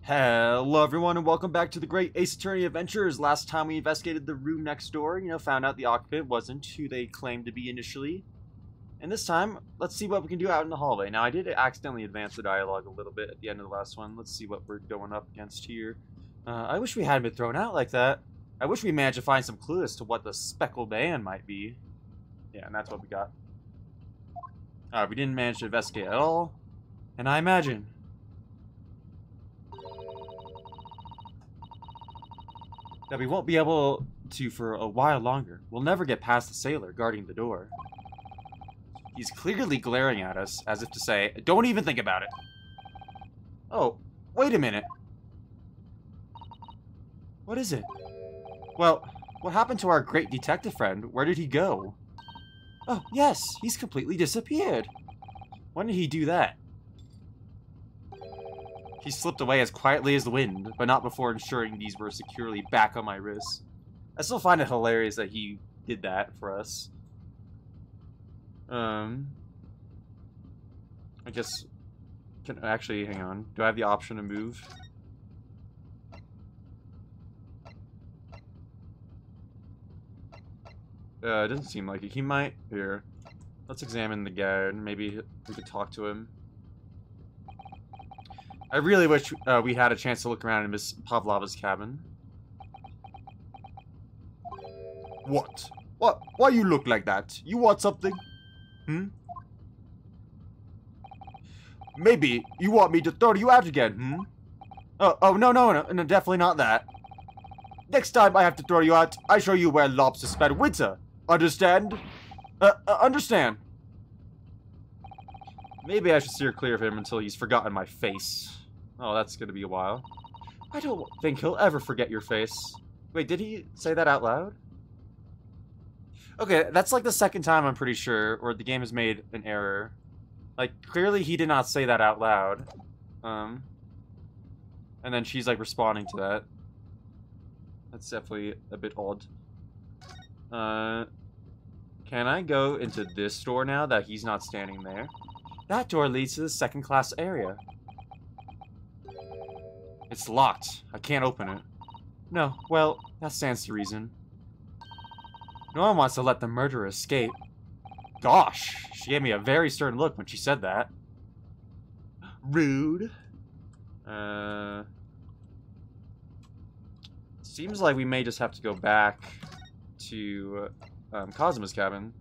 Hello everyone and welcome back to the Great Ace Attorney Adventures. Last time we investigated the room next door, found out the occupant wasn't who they claimed to be initially. And this time, let's see what we can do out in the hallway. Now I did accidentally advance the dialogue a little bit at the end of the last one. Let's see what we're going up against here. I wish we hadn't been thrown out like that. I wish we managed to find some clue as to what the speckled man might be. Yeah, and that's what we got. We didn't manage to investigate at all. And I imagine that we won't be able to for a while longer. We'll never get past the sailor guarding the door. He's clearly glaring at us, as if to say, don't even think about it. Oh, wait a minute. What is it? Well, what happened to our great detective friend? Where did he go? Oh, yes, he's completely disappeared. When did he do that? He slipped away as quietly as the wind, but not before ensuring these were securely back on my wrists. I still find it hilarious that he did that for us. I guess... Actually, hang on. Do I have the option to move? It doesn't seem like it. He might... Here. Let's examine the guard. Maybe we could talk to him. I really wish we had a chance to look around in Miss Pavlova's cabin. What? What? Why you look like that? You want something? Hmm? Maybe you want me to throw you out again, hmm? Oh, no, definitely not that. Next time I have to throw you out, I show you where lobsters spend winter. Understand? Understand. Maybe I should steer clear of him until he's forgotten my face. Oh, that's gonna be a while. I don't think he'll ever forget your face. Wait, did he say that out loud? Okay, that's like the second time, I'm pretty sure, where the game has made an error. Like, clearly he did not say that out loud. And then she's, like, responding to that. That's definitely a bit odd. Can I go into this door now that he's not standing there? That door leads to the second-class area. It's locked. I can't open it. No, well, that stands to reason. No one wants to let the murderer escape. Gosh, she gave me a very stern look when she said that. Rude. Seems like we may just have to go back to Kazuma's cabin.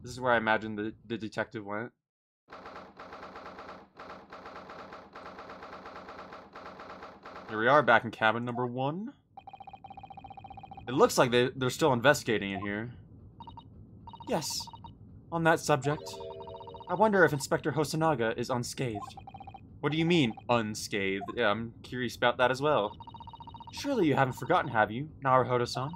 This is where I imagine the detective went. Here we are, back in cabin number 1. It looks like they're still investigating in here. Yes. On that subject, I wonder if Inspector Hosonaga is unscathed. What do you mean, unscathed? Yeah, I'm curious about that as well. Surely you haven't forgotten, have you, Naruhodo-san?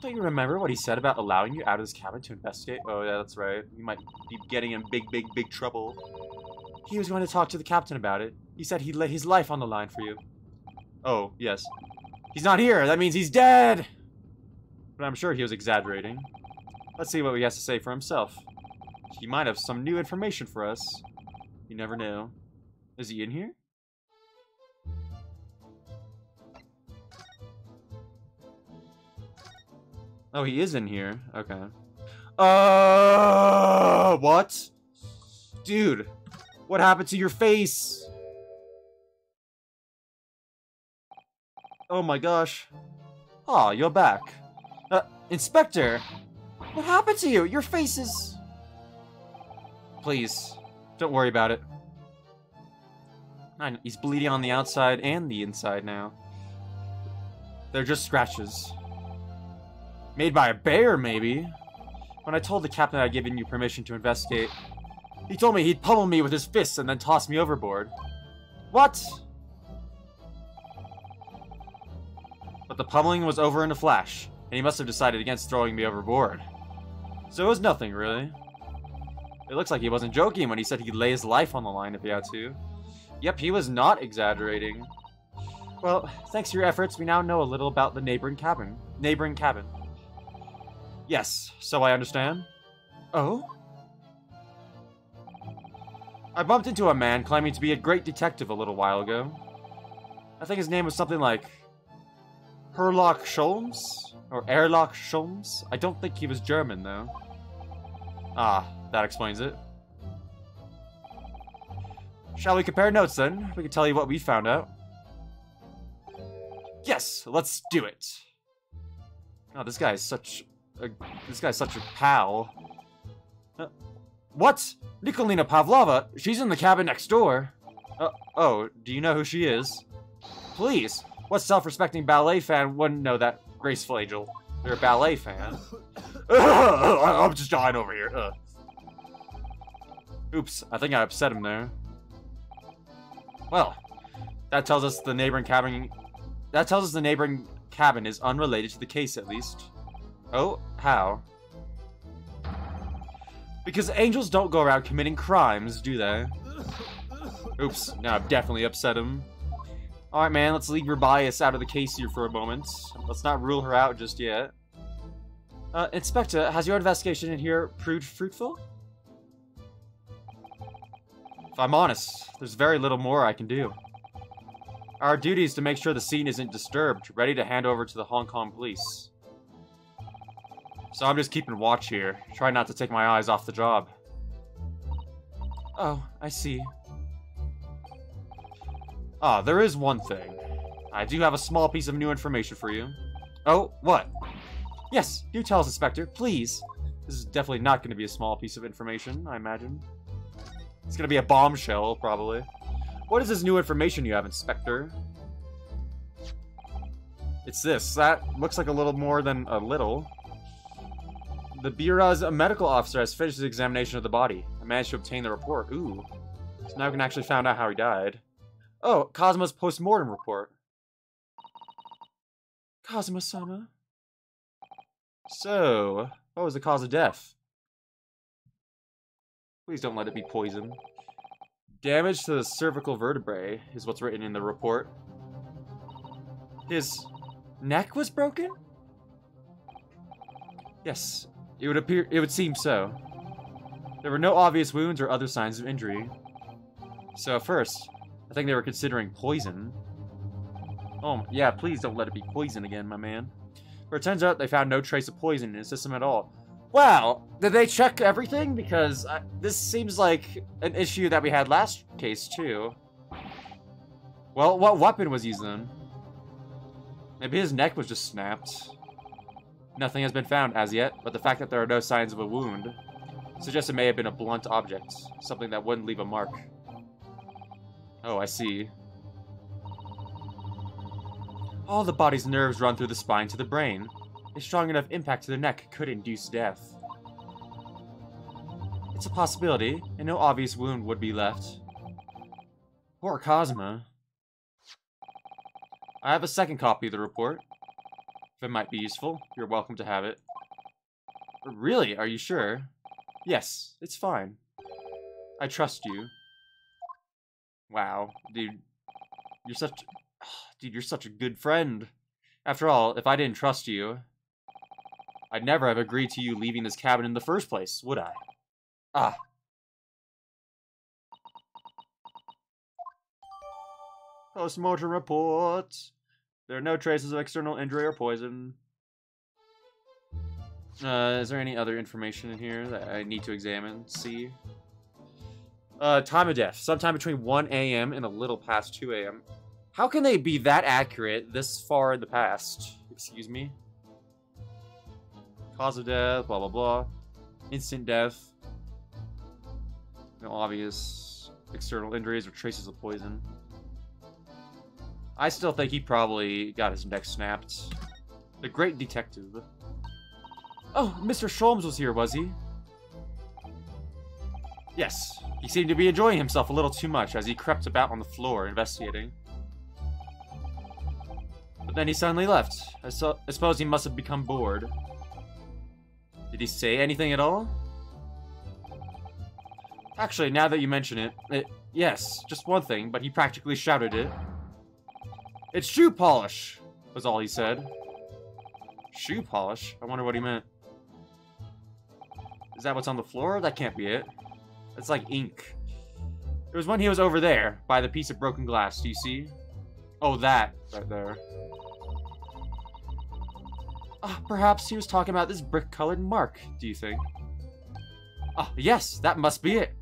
Don't you remember what he said about allowing you out of his cabin to investigate? Oh, yeah, that's right. You might be getting in big trouble. He was going to talk to the captain about it. He said he'd lay his life on the line for you. Oh, yes. He's not here! That means he's dead! But I'm sure he was exaggerating. Let's see what he has to say for himself. He might have some new information for us. You never know. Is he in here? Oh, he is in here. Okay. What? Dude, what happened to your face? Oh my gosh. Aw, you're back. Inspector! What happened to you? Your face is... Please, don't worry about it. He's bleeding on the outside and the inside now. They're just scratches. Made by a bear, maybe? When I told the captain I'd given you permission to investigate, he told me he'd pummel me with his fists and then toss me overboard. What? But the pummeling was over in a flash, and he must have decided against throwing me overboard. So it was nothing, really. It looks like he wasn't joking when he said he'd lay his life on the line if he had to. Yep, he was not exaggerating. Well, thanks to your efforts, we now know a little about the neighboring cabin. Yes, so I understand. Oh? I bumped into a man claiming to be a great detective a little while ago. I think his name was something like Herlock Sholmes? Or Erlock Sholmes? I don't think he was German, though. Ah, that explains it. Shall we compare notes, then? We can tell you what we found out. Yes, let's do it. Oh, this guy's such a pal. What? Nikolina Pavlova? She's in the cabin next door. Oh, do you know who she is? Please, what self-respecting ballet fan wouldn't know that graceful angel? They're a ballet fan. I'm just dying over here. Oops, I think I upset him there. Well, that tells us the neighboring cabin. That tells us the neighboring cabin is unrelated to the case, at least. Oh, how? Because angels don't go around committing crimes, do they? Oops, now I've definitely upset him. Alright, man, let's leave your bias out of the case here for a moment. Let's not rule her out just yet. Inspector, has your investigation in here proved fruitful? If I'm honest, there's very little more I can do. Our duty is to make sure the scene isn't disturbed, ready to hand over to the Hong Kong police. So I'm just keeping watch here, trying not to take my eyes off the job. Oh, I see. Ah, there is one thing. I do have a small piece of new information for you. Oh, what? Yes, do tell us, Inspector, please. This is definitely not going to be a small piece of information, I imagine. It's going to be a bombshell, probably. What is this new information you have, Inspector? It's this. That looks like a little more than a little. The Bureau's medical officer has finished his examination of the body. I managed to obtain the report. Ooh. So now we can actually find out how he died. Oh, Kazuma's post-mortem report. Kazuma-sama? So, what was the cause of death? Please don't let it be poison. Damage to the cervical vertebrae is what's written in the report. His neck was broken? Yes, it would seem so. There were no obvious wounds or other signs of injury. So at first, I think they were considering poison. Oh, yeah, please don't let it be poison again, my man. But it turns out they found no trace of poison in his system at all. Wow, did they check everything? Because this seems like an issue that we had last case, too. Well, what weapon was used then? Maybe his neck was just snapped. Nothing has been found as yet, but the fact that there are no signs of a wound suggests it may have been a blunt object, something that wouldn't leave a mark. Oh, I see. All the body's nerves run through the spine to the brain. A strong enough impact to the neck could induce death. It's a possibility, and no obvious wound would be left. Poor Kazuma. I have a second copy of the report. If it might be useful, you're welcome to have it. Really? Are you sure? Yes, it's fine. I trust you. Wow, dude. You're such a good friend. After all, if I didn't trust you, I'd never have agreed to you leaving this cabin in the first place, would I? Ah. Post-mortem report. There are no traces of external injury or poison. Is there any other information in here that I need to examine? See? Time of death. Sometime between 1 a.m. and a little past 2 a.m. How can they be that accurate this far in the past? Excuse me? Cause of death, blah, blah, blah. Instant death. No obvious external injuries or traces of poison. I still think he probably got his neck snapped. The great detective. Oh, Mr. Sholmes was here, was he? Yes. He seemed to be enjoying himself a little too much as he crept about on the floor investigating. But then he suddenly left. I suppose he must have become bored. Did he say anything at all? Actually, now that you mention it, yes, just one thing, but he practically shouted it. It's shoe polish, was all he said. Shoe polish? I wonder what he meant. Is that what's on the floor? That can't be it. It's like ink. It was when he was over there, by the piece of broken glass, do you see? Oh, that right there. Perhaps he was talking about this brick-colored mark, do you think? Yes, that must be it.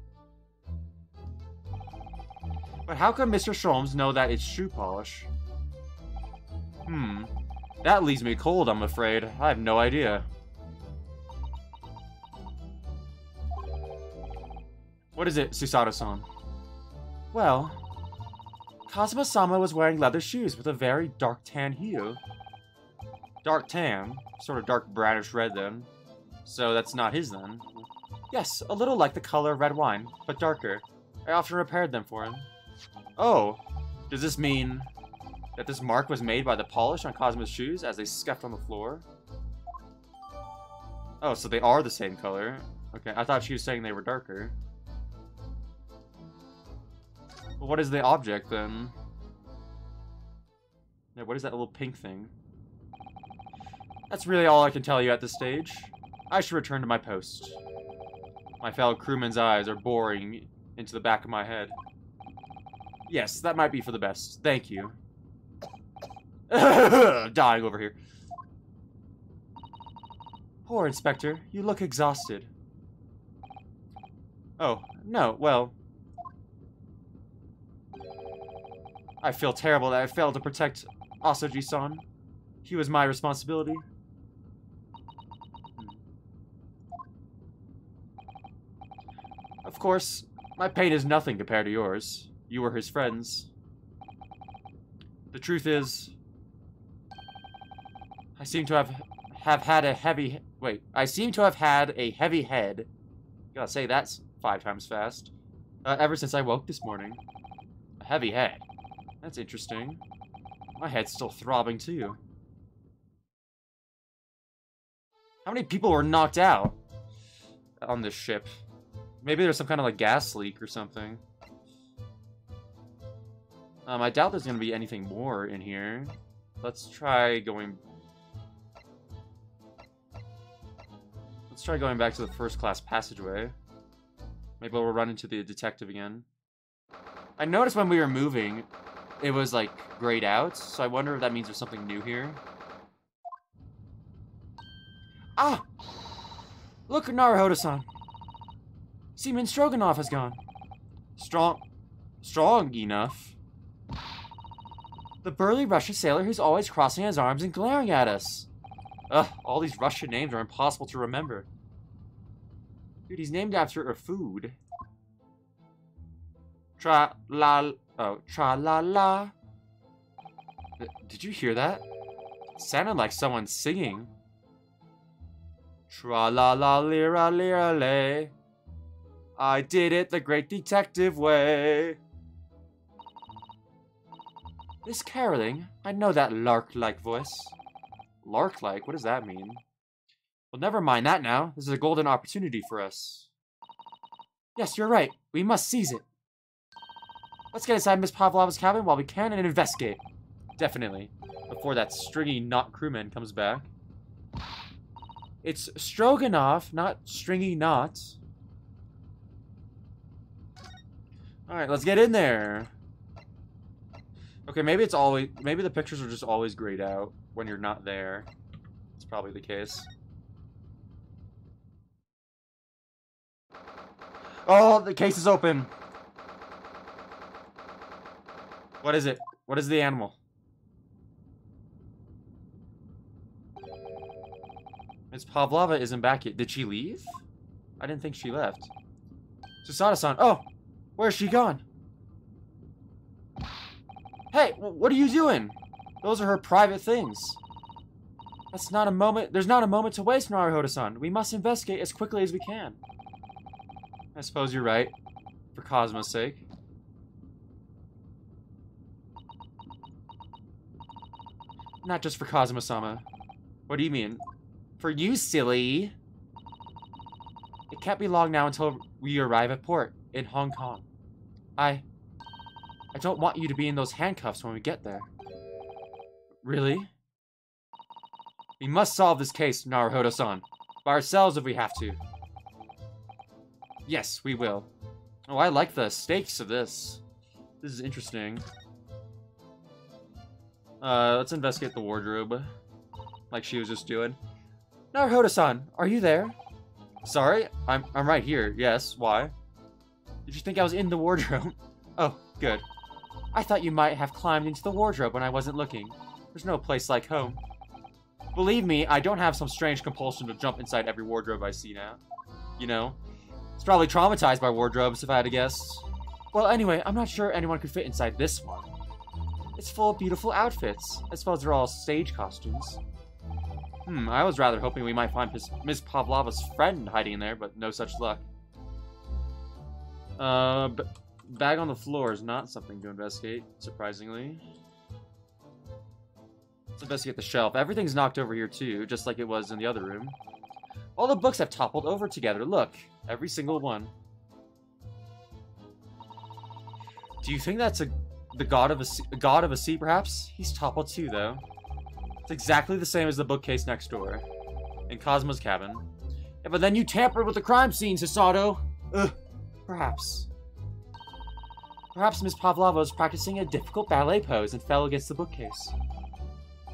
But how could Mr. Sholmes know that it's shoe polish? That leaves me cold, I'm afraid. I have no idea. What is it, Susato-san? Well, Kazuma-sama was wearing leather shoes with a very dark tan hue. Dark tan? Sort of dark brownish red then. So that's not his then. Yes, a little like the color of red wine, but darker. I often repaired them for him. Oh, does this mean that this mark was made by the polish on Kazuma's shoes as they scuffed on the floor? Oh, so they are the same color. Okay, I thought she was saying they were darker. Well, what is the object then? Yeah, what is that little pink thing? That's really all I can tell you at this stage. I should return to my post. My fellow crewmen's eyes are boring into the back of my head. Yes, that might be for the best. Thank you. Dying over here. Poor Inspector, you look exhausted. Oh, no, well... I feel terrible that I failed to protect Asoji-san. He was my responsibility. Of course, my pain is nothing compared to yours. You were his friends. The truth is, I seem to have had a heavy... Wait, I seem to have had a heavy head. Gotta say that's 5 times fast. Ever since I woke this morning. A heavy head. That's interesting. My head's still throbbing too. How many people were knocked out on this ship? Maybe there's some kind of like gas leak or something. I doubt there's gonna be anything more in here. Let's try going back to the first class passageway. Maybe we'll run into the detective again. I noticed when we were moving, it was like grayed out, so I wonder if that means there's something new here. Ah! Look, Naruhodo-san. Seaman Stroganoff has gone. Strong enough? The burly Russian sailor who's always crossing his arms and glaring at us. Ugh, all these Russian names are impossible to remember. Dude, he's named after a food. Tra-la-la. Did you hear that? It sounded like someone singing. Tra-la-la-lira-lira-lay. I did it the great detective way. This caroling, I know that lark-like voice. Lark-like? What does that mean? Well, never mind that now. This is a golden opportunity for us. Yes, you're right. We must seize it. Let's get inside Miss Pavlova's cabin while we can and investigate. Definitely. Before that stringy knot crewman comes back. It's Stroganoff, not stringy knots. Alright, let's get in there. Okay, maybe it's always... Maybe the pictures are just always grayed out when you're not there. It's probably the case. Oh, the case is open. What is it? What is the animal? Miss Pavlova isn't back yet. Did she leave? I didn't think she left. Susato-san. Oh! Where's she gone? Hey, what are you doing? Those are her private things. That's not a moment. There's not a moment to waste, Naruhodo-san. We must investigate as quickly as we can. I suppose you're right. For Cosmo's sake. Not just for Kazuma-sama. What do you mean? For you, silly. It can't be long now until we arrive at port in Hong Kong. I don't want you to be in those handcuffs when we get there. Really? We must solve this case, Naruhodo-san. By ourselves if we have to. Yes, we will. Oh, I like the stakes of this. This is interesting. Let's investigate the wardrobe. Like she was just doing. Naruhodo-san, are you there? Sorry, I'm right here. Yes, why? Did you think I was in the wardrobe? Oh, good. I thought you might have climbed into the wardrobe when I wasn't looking. There's no place like home. Believe me, I don't have some strange compulsion to jump inside every wardrobe I see now. You know? It's probably traumatized by wardrobes, if I had to guess. Well, anyway, I'm not sure anyone could fit inside this one. It's full of beautiful outfits. I suppose they're all stage costumes. I was rather hoping we might find Miss Pavlova's friend hiding in there, but no such luck. Bag on the floor is not something to investigate, surprisingly. Let's investigate the shelf. Everything's knocked over here too, just like it was in the other room. All the books have toppled over together. Look, every single one. Do you think that's the god of a sea, perhaps? He's toppled too, though. It's exactly the same as the bookcase next door, in Cosmo's cabin. Yeah, but then you tampered with the crime scenes, Hosonaga. Ugh. Perhaps. Perhaps Miss Pavlova was practicing a difficult ballet pose and fell against the bookcase.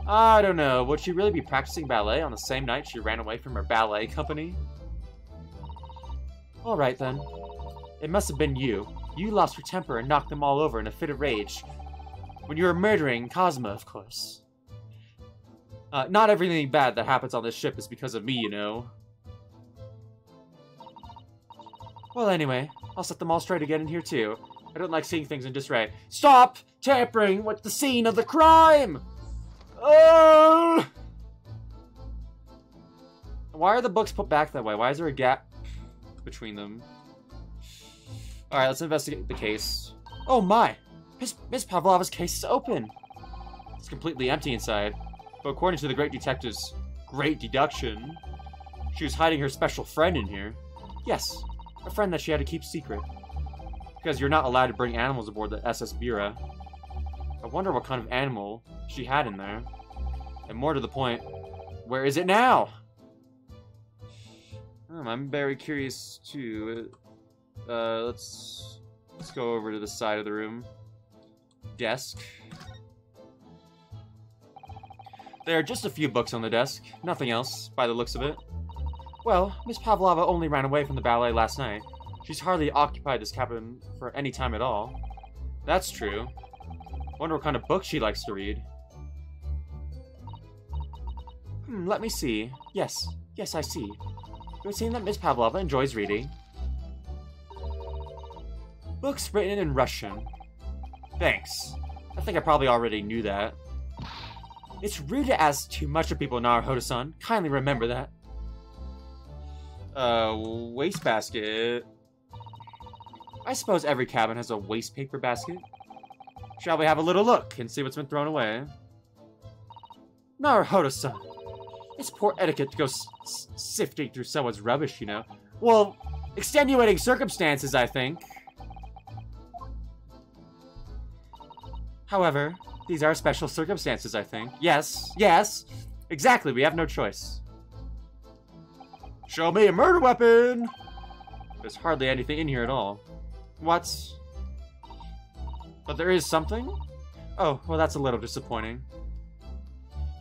I don't know. Would she really be practicing ballet on the same night she ran away from her ballet company? Alright then. It must have been you. You lost your temper and knocked them all over in a fit of rage. When you were murdering Cosmo, of course. Not everything bad that happens on this ship is because of me, you know. Well, anyway, I'll set them all straight again in here, too. I don't like seeing things in disarray. Stop tampering with the scene of the crime! Why are the books put back that way? Why is there a gap between them? Alright, let's investigate the case. Oh my! Miss Pavlova's case is open! It's completely empty inside. But according to the great detective's great deduction, she was hiding her special friend in here. Yes, a friend that she had to keep secret. Because you're not allowed to bring animals aboard the SS Bira. I wonder what kind of animal she had in there. And more to the point, where is it now? I'm very curious too. Let's go over to the side of the room. Desk. There are just a few books on the desk. Nothing else, by the looks of it. Well, Miss Pavlova only ran away from the ballet last night. She's hardly occupied this cabin for any time at all. That's true. Wonder what kind of book she likes to read. Let me see. Yes, I see. It would seem that Miss Pavlova enjoys reading. Books written in Russian. Thanks. I think I probably already knew that. It's rude to ask too much of people, Naruhodo-san. Kindly remember that. Wastebasket. I suppose every cabin has a waste paper basket. Shall we have a little look and see what's been thrown away? Naruhodo-san. It's poor etiquette to go sifting through someone's rubbish, you know. Well, extenuating circumstances, I think. However, these are special circumstances, I think. Yes, exactly, we have no choice. Show me a murder weapon! There's hardly anything in here at all. What? But there is something? Oh, well that's a little disappointing.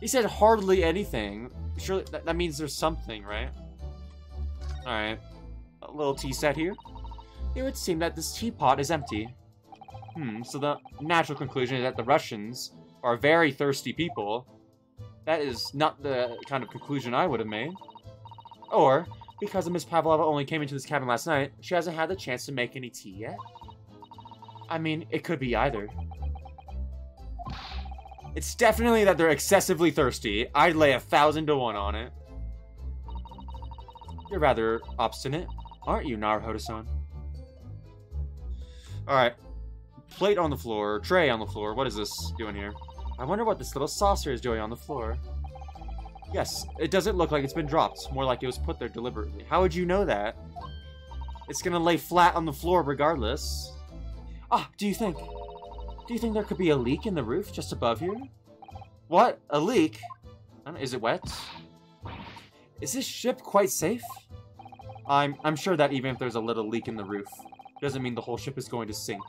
He said hardly anything. Surely that means there's something, right? Alright. A little tea set here. It would seem that this teapot is empty. So the natural conclusion is that the Russians are very thirsty people. That is not the kind of conclusion I would have made. Or, because Miss Pavlova only came into this cabin last night, she hasn't had the chance to make any tea yet. I mean, it could be either. It's definitely that they're excessively thirsty. I'd lay 1,000 to 1 on it. You're rather obstinate, aren't you, Naruhodo-san? Alright. Plate on the floor, tray on the floor. What is this doing here? I wonder what this little saucer is doing on the floor. Yes, it doesn't look like it's been dropped. More like it was put there deliberately. How would you know that? It's gonna lay flat on the floor regardless. Ah, do you think there could be a leak in the roof just above here? What? A leak? Is it wet? Is this ship quite safe? I'm sure that even if there's a little leak in the roof, doesn't mean the whole ship is going to sink.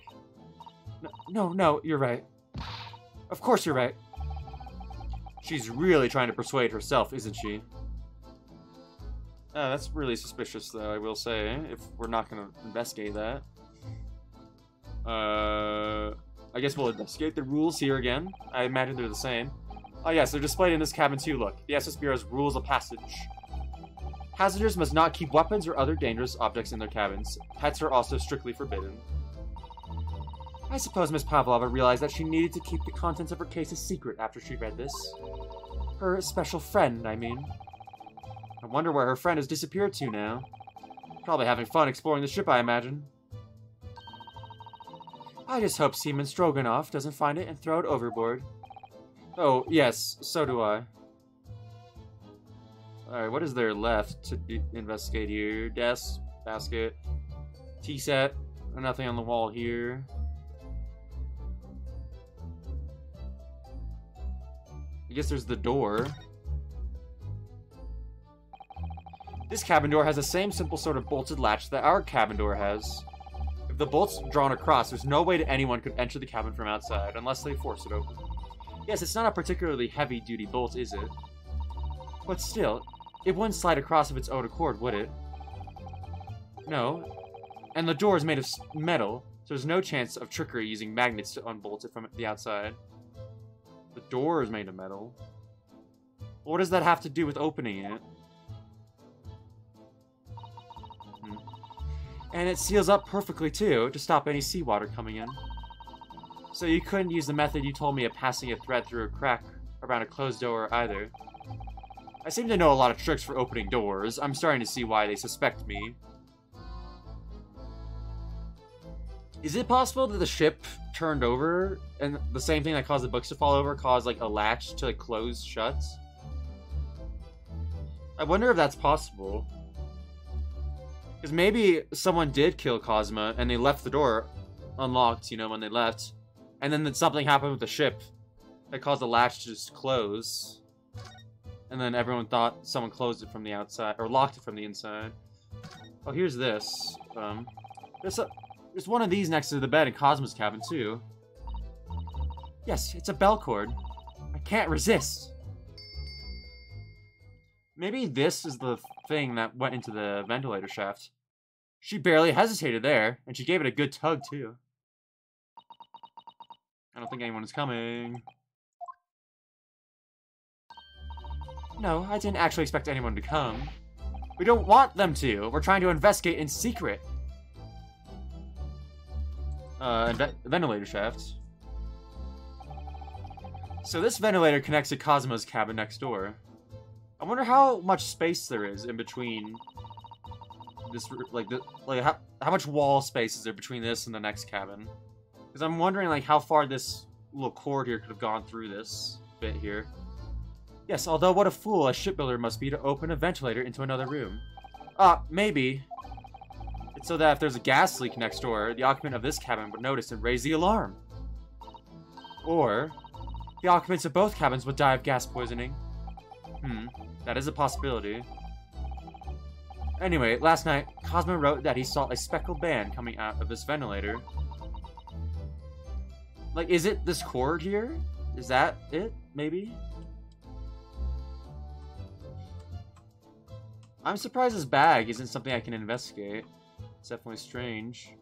No, you're right. Of course you're right. She's really trying to persuade herself, isn't she? That's really suspicious, though, I will say, if we're not going to investigate that. I guess we'll investigate the rules here again. I imagine they're the same. Oh yes, they're displayed in this cabin too, look. The SS Bureau's rules of passage. Passengers must not keep weapons or other dangerous objects in their cabins. Pets are also strictly forbidden. I suppose Miss Pavlova realized that she needed to keep the contents of her case a secret after she read this. Her special friend, I mean. I wonder where her friend has disappeared to now. Probably having fun exploring the ship, I imagine. I just hope Seaman Stroganoff doesn't find it and throw it overboard. Oh, yes, so do I. Alright, what is there left to investigate here? Desk, basket, tea set, nothing on the wall here. I guess there's the door. This cabin door has the same simple sort of bolted latch that our cabin door has. If the bolt's drawn across, there's no way that anyone could enter the cabin from outside, unless they force it open. Yes, it's not a particularly heavy-duty bolt, is it? But still, it wouldn't slide across of its own accord, would it? No. And the door is made of metal, so there's no chance of trickery using magnets to unbolt it from the outside. The door is made of metal. What does that have to do with opening it? And it seals up perfectly, too, to stop any seawater coming in. So you couldn't use the method you told me of passing a thread through a crack around a closed door, either. I seem to know a lot of tricks for opening doors. I'm starting to see why they suspect me. Is it possible that the ship turned over, and the same thing that caused the books to fall over caused, like, a latch to, like, close shut? I wonder if that's possible. Because maybe someone did kill Cosma, and they left the door unlocked, you know, when they left. And then something happened with the ship that caused the latch to just close. And then everyone thought someone closed it from the outside, or locked it from the inside. Oh, here's this. There's one of these next to the bed in Cosma's cabin, too. Yes, it's a bell cord. I can't resist. Maybe this is the thing that went into the ventilator shaft. She barely hesitated there, and she gave it a good tug, too. I don't think anyone is coming. No, I didn't actually expect anyone to come. We don't want them to. We're trying to investigate in secret. Ventilator shaft. So this ventilator connects to Cosmo's cabin next door. I wonder how much space there is in between this, how much wall space is there between this and the next cabin? Because I'm wondering, like, how far this little cord here could have gone through this bit here. Yes, although what a fool a shipbuilder must be to open a ventilator into another room. Maybe. It's so that if there's a gas leak next door, the occupant of this cabin would notice and raise the alarm. Or, the occupants of both cabins would die of gas poisoning. That is a possibility. Anyway, last night, Cosmo wrote that he saw a speckled band coming out of this ventilator. Like, is it this cord here? Is that it? Maybe? I'm surprised this bag isn't something I can investigate. It's definitely strange.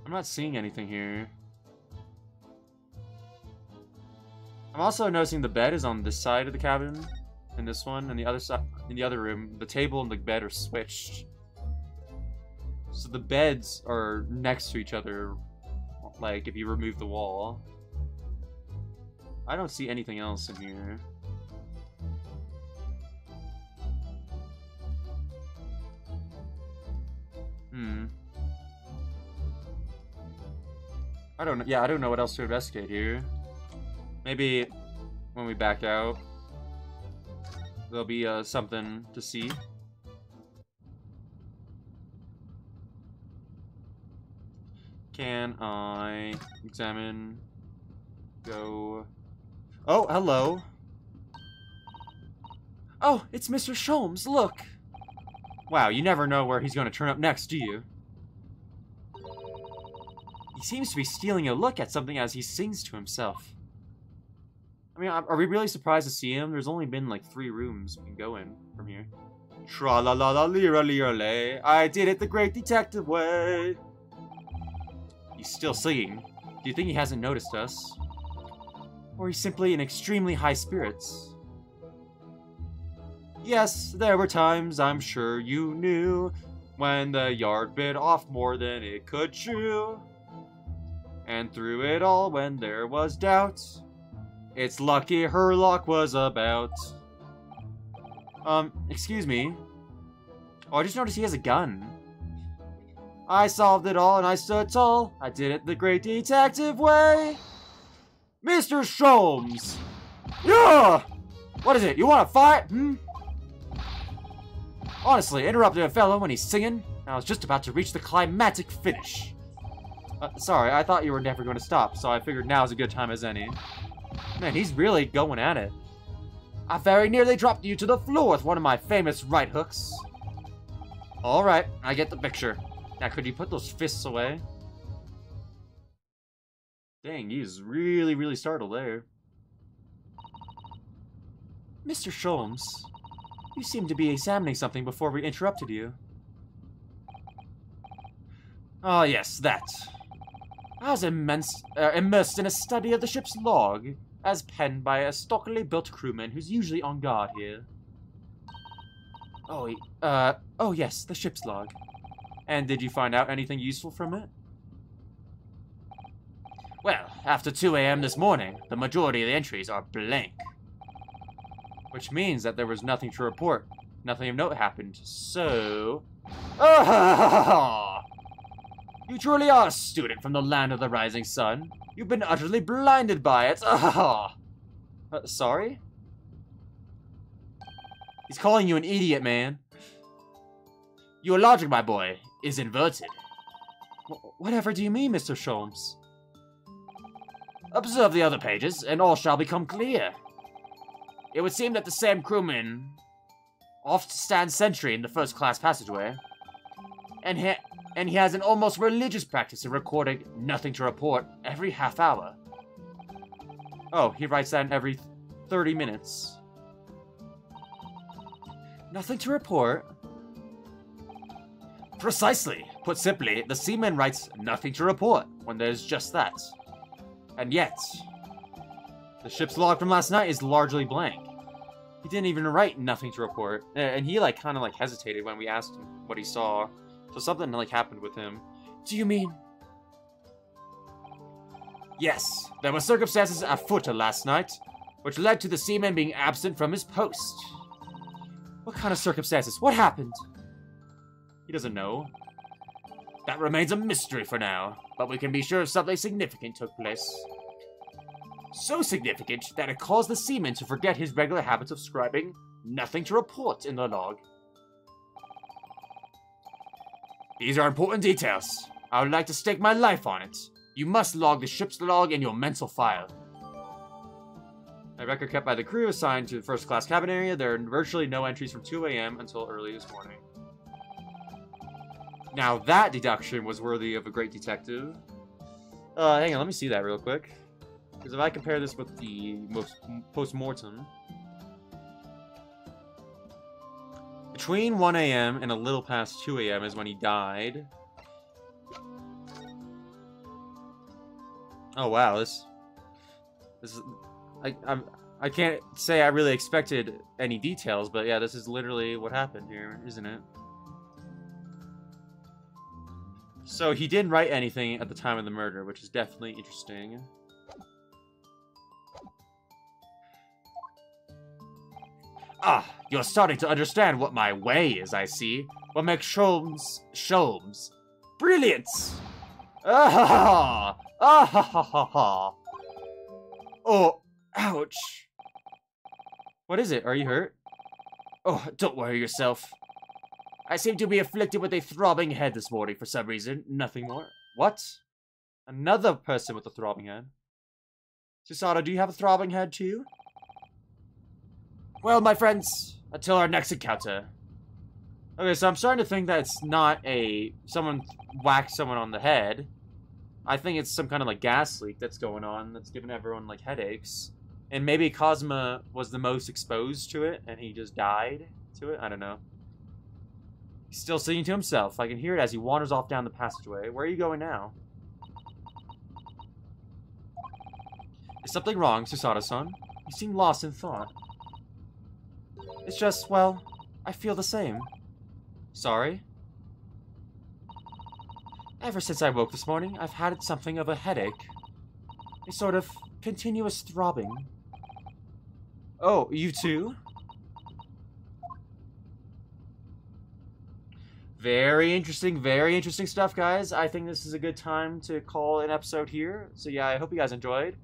I'm not seeing anything here. I'm also noticing the bed is on this side of the cabin, and this one, and the other side, in the other room, the table and the bed are switched. So the beds are next to each other, like if you remove the wall. I don't see anything else in here. I don't know. Yeah, I don't know what else to investigate here. Maybe when we back out, there'll be something to see. Can I examine? Go. Oh, hello. Oh, it's Mr. Sholmes, look! Wow, you never know where he's going to turn up next, do you? He seems to be stealing a look at something as he sings to himself. I mean, are we really surprised to see him? There's only been like 3 rooms we can go in from here. Tra-la-la-la-lira-lira-lay, I did it the great detective way. He's still singing. Do you think he hasn't noticed us? Or he's simply in extremely high spirits? Yes, there were times, I'm sure you knew, when the yard bit off more than it could chew. And through it all, when there was doubt, it's lucky her luck was about. Excuse me. Oh, I just noticed he has a gun. I solved it all and I stood tall. I did it the great detective way. Mr. Sholmes! Yeah! What is it? You want to fight? Honestly, interrupting a fellow when he's singing, I was just about to reach the climactic finish. Sorry, I thought you were never going to stop, so I figured now's a good time as any. Man, he's really going at it. I very nearly dropped you to the floor with one of my famous right hooks. Alright, I get the picture. Now, could you put those fists away? Dang, he's really, really startled there. Mr. Sholmes, you seem to be examining something before we interrupted you. Oh, yes, that. I was immersed in a study of the ship's log, as penned by a stockily built crewman who's usually on guard here. Oh yes, the ship's log. And did you find out anything useful from it? Well, after 2 a.m. this morning, the majority of the entries are blank. Which means that there was nothing to report. Nothing of note happened, so... You truly are a student from the land of the rising sun. You've been utterly blinded by it. Sorry? He's calling you an idiot, man. Your logic, my boy, is inverted. Whatever do you mean, Mr. Sholmes? Observe the other pages, and all shall become clear. It would seem that the same crewman oft stands sentry in the first-class passageway, and he has an almost religious practice of recording nothing to report every half hour. Oh, he writes that in every 30 minutes. Nothing to report? Precisely. Put simply, the seaman writes nothing to report when there's just that. And yet, the ship's log from last night is largely blank. He didn't even write nothing to report. And he, kind of hesitated when we asked him what he saw. So something, happened with him. Do you mean... Yes, there were circumstances afoot last night, which led to the seaman being absent from his post. What kind of circumstances? What happened? He doesn't know. That remains a mystery for now, but we can be sure something significant took place. So significant that it caused the seaman to forget his regular habits of scribing nothing to report in the log. These are important details. I would like to stake my life on it. You must log the ship's log in your mental file. A record kept by the crew assigned to the first-class cabin area. There are virtually no entries from 2 a.m. until early this morning. Now that deduction was worthy of a great detective. Hang on, let me see that real quick. Because if I compare this with the post-mortem... Between 1 a.m. and a little past 2 a.m. is when he died. Oh wow, this is... I can't say I really expected any details, but yeah, this is literally what happened here, isn't it? So he didn't write anything at the time of the murder, which is definitely interesting. Ah, you're starting to understand what my way is, I see. What makes Sholmes. Brilliant! Ah ha ha. Oh, ouch. What is it? Are you hurt? Oh, don't worry yourself. I seem to be afflicted with a throbbing head this morning for some reason. Nothing more. What? Another person with a throbbing head? Susato, do you have a throbbing head too? Well, my friends, until our next encounter. Okay, so I'm starting to think that it's not someone whacked someone on the head. I think it's some kind of like gas leak that's going on that's giving everyone like headaches. And maybe Cosma was the most exposed to it and he just died to it. I don't know. He's still singing to himself. I can hear it as he wanders off down the passageway. Where are you going now? Is something wrong, Susato-san? You seem lost in thought. It's just, well, I feel the same. Sorry? Ever since I woke this morning, I've had something of a headache. A sort of continuous throbbing. Oh, you too? Very interesting stuff, guys. I think this is a good time to call an episode here. So yeah, I hope you guys enjoyed.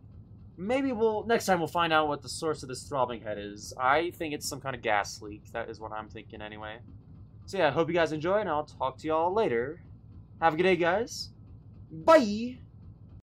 Maybe next time we'll find out what the source of this throbbing head is. I think it's some kind of gas leak. That is what I'm thinking anyway. So yeah, I hope you guys enjoy, and I'll talk to y'all later. Have a good day, guys. Bye!